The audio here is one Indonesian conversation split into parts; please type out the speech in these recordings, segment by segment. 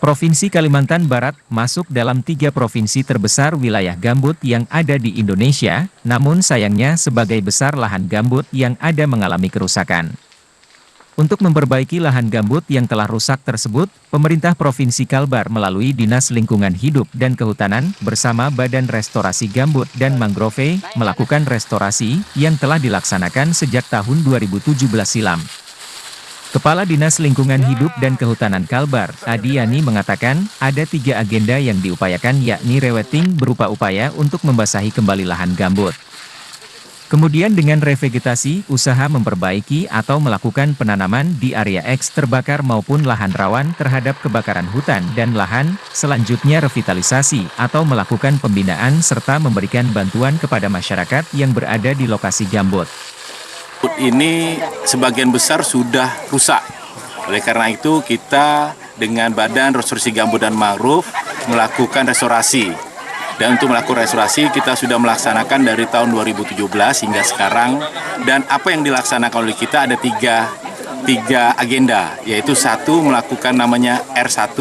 Provinsi Kalimantan Barat masuk dalam 3 provinsi terbesar wilayah gambut yang ada di Indonesia, namun sayangnya sebagai besar lahan gambut yang ada mengalami kerusakan. Untuk memperbaiki lahan gambut yang telah rusak tersebut, pemerintah Provinsi Kalbar melalui Dinas Lingkungan Hidup dan Kehutanan bersama Badan Restorasi Gambut dan Mangrove melakukan restorasi yang telah dilaksanakan sejak tahun 2017 silam. Kepala Dinas Lingkungan Hidup dan Kehutanan Kalbar, Adi Yani mengatakan, ada 3 agenda yang diupayakan yakni reweting berupa upaya untuk membasahi kembali lahan gambut. Kemudian dengan revegetasi, usaha memperbaiki atau melakukan penanaman di area X terbakar maupun lahan rawan terhadap kebakaran hutan dan lahan, selanjutnya revitalisasi atau melakukan pembinaan serta memberikan bantuan kepada masyarakat yang berada di lokasi gambut. Ini sebagian besar sudah rusak. Oleh karena itu kita dengan Badan Restorasi Gambut dan Mangrove melakukan restorasi. Dan untuk melakukan restorasi kita sudah melaksanakan dari tahun 2017 hingga sekarang. Dan apa yang dilaksanakan oleh kita ada tiga agenda, yaitu satu melakukan namanya R1,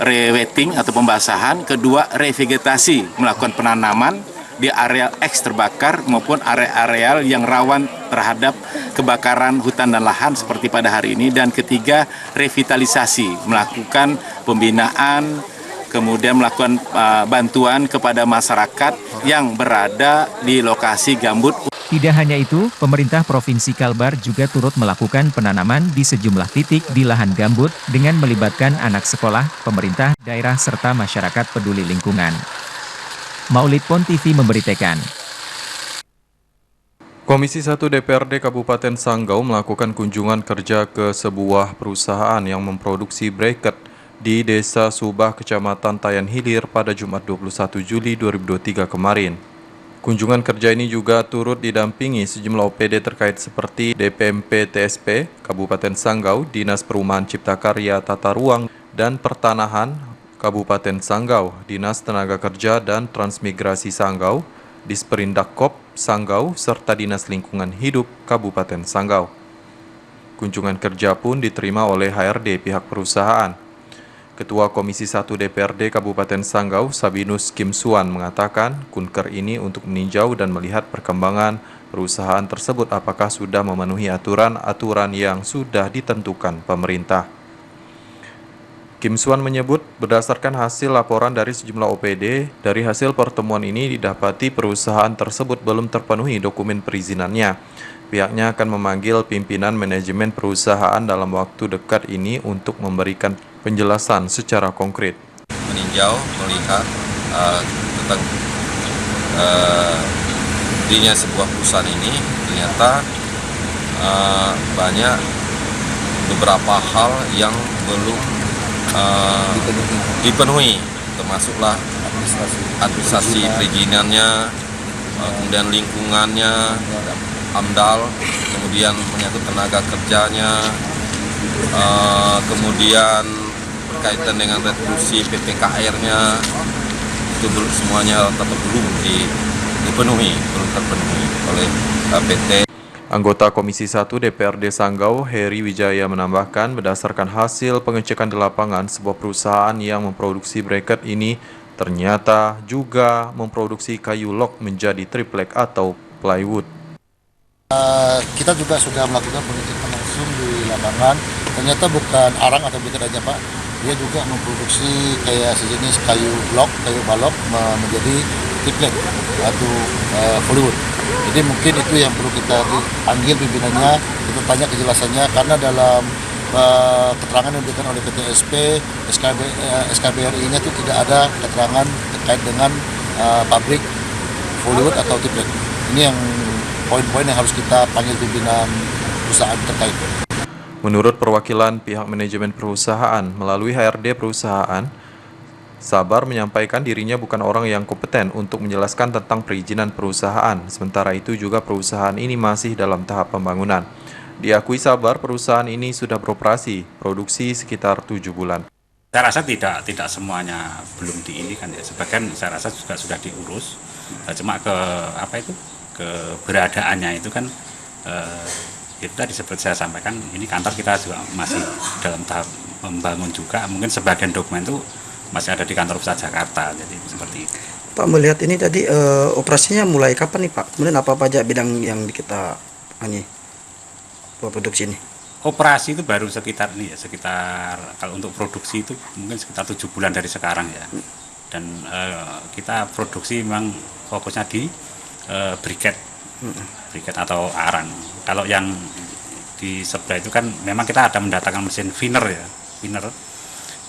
reweting atau pembasahan, kedua revegetasi, melakukan penanaman di area X terbakar maupun area-area yang rawan terhadap kebakaran hutan dan lahan seperti pada hari ini, dan ketiga revitalisasi, melakukan pembinaan, kemudian melakukan bantuan kepada masyarakat yang berada di lokasi gambut. Tidak hanya itu, pemerintah Provinsi Kalbar juga turut melakukan penanaman di sejumlah titik di lahan gambut dengan melibatkan anak sekolah, pemerintah daerah serta masyarakat peduli lingkungan. Maulid Pon TV memberitakan. Komisi 1 DPRD Kabupaten Sanggau melakukan kunjungan kerja ke sebuah perusahaan yang memproduksi bracket di Desa Subah, Kecamatan Tayan Hilir pada Jumat 21 Juli 2023 kemarin. Kunjungan kerja ini juga turut didampingi sejumlah OPD terkait seperti DPMP TSP Kabupaten Sanggau, Dinas Perumahan Cipta Karya Tata Ruang dan Pertanahan Kabupaten Sanggau, Dinas Tenaga Kerja dan Transmigrasi Sanggau, Disperindakkop Sanggau, serta Dinas Lingkungan Hidup Kabupaten Sanggau. Kunjungan kerja pun diterima oleh HRD pihak perusahaan. Ketua Komisi 1 DPRD Kabupaten Sanggau, Sabinus Kim Suan, mengatakan kunker ini untuk meninjau dan melihat perkembangan perusahaan tersebut apakah sudah memenuhi aturan-aturan yang sudah ditentukan pemerintah. Kim Suan menyebut, berdasarkan hasil laporan dari sejumlah OPD, dari hasil pertemuan ini didapati perusahaan tersebut belum terpenuhi dokumen perizinannya. Pihaknya akan memanggil pimpinan manajemen perusahaan dalam waktu dekat ini untuk memberikan penjelasan secara konkret. Meninjau, melihat tentang dirinya sebuah perusahaan ini, ternyata banyak beberapa hal yang belum dipenuhi, termasuklah administrasi perizinannya, kemudian lingkungannya, AMDAL, kemudian menyangkut tenaga kerjanya, kemudian berkaitan dengan retribusi PPKR-nya, itu semuanya tetap belum terpenuhi oleh PT. Anggota Komisi 1 DPRD Sanggau, Heri Wijaya, menambahkan berdasarkan hasil pengecekan di lapangan, sebuah perusahaan yang memproduksi bracket ini ternyata juga memproduksi kayu lok menjadi triplek atau plywood. Kita juga sudah melakukan pengecekan langsung di lapangan, ternyata bukan arang atau bracket aja Pak, dia juga memproduksi kayak sejenis kayu blok, kayu balok menjadi triplek atau plywood. Jadi mungkin itu yang perlu kita panggil pimpinannya, kita tanya kejelasannya, karena dalam keterangan yang diberikan oleh PTSP, SKBRI-nya itu tidak ada keterangan terkait dengan pabrik plywood atau triplek. Ini yang poin-poin yang harus kita panggil pimpinan perusahaan terkait. Menurut perwakilan pihak manajemen perusahaan melalui HRD perusahaan, Sabar menyampaikan dirinya bukan orang yang kompeten untuk menjelaskan tentang perizinan perusahaan. Sementara itu juga perusahaan ini masih dalam tahap pembangunan. Diakui Sabar, perusahaan ini sudah beroperasi, produksi sekitar 7 bulan. Saya rasa tidak semuanya belum diinikan ya. Sebagian saya rasa juga sudah diurus. Cuma keberadaannya itu kan itu tadi seperti saya sampaikan, ini kantor kita juga masih dalam tahap membangun juga. Mungkin sebagian dokumen itu masih ada di kantor pusat Jakarta, jadi seperti itu. Pak, melihat ini tadi operasinya mulai kapan nih Pak? Kemudian apa aja bidang yang kita produksi ini? Operasi itu baru sekitar kalau untuk produksi itu mungkin sekitar 7 bulan dari sekarang ya. Dan kita produksi memang fokusnya di briket atau arang. Kalau yang di sebelah itu kan memang kita ada mendatangkan mesin finner ya, finner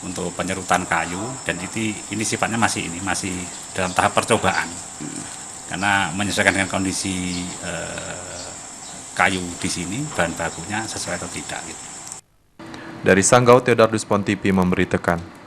untuk penyerutan kayu, dan ini sifatnya masih dalam tahap percobaan karena menyesuaikan dengan kondisi kayu di sini, bahan bakunya sesuai atau tidak gitu. Dari Sanggau, Theodardus Pontipi memberitakan.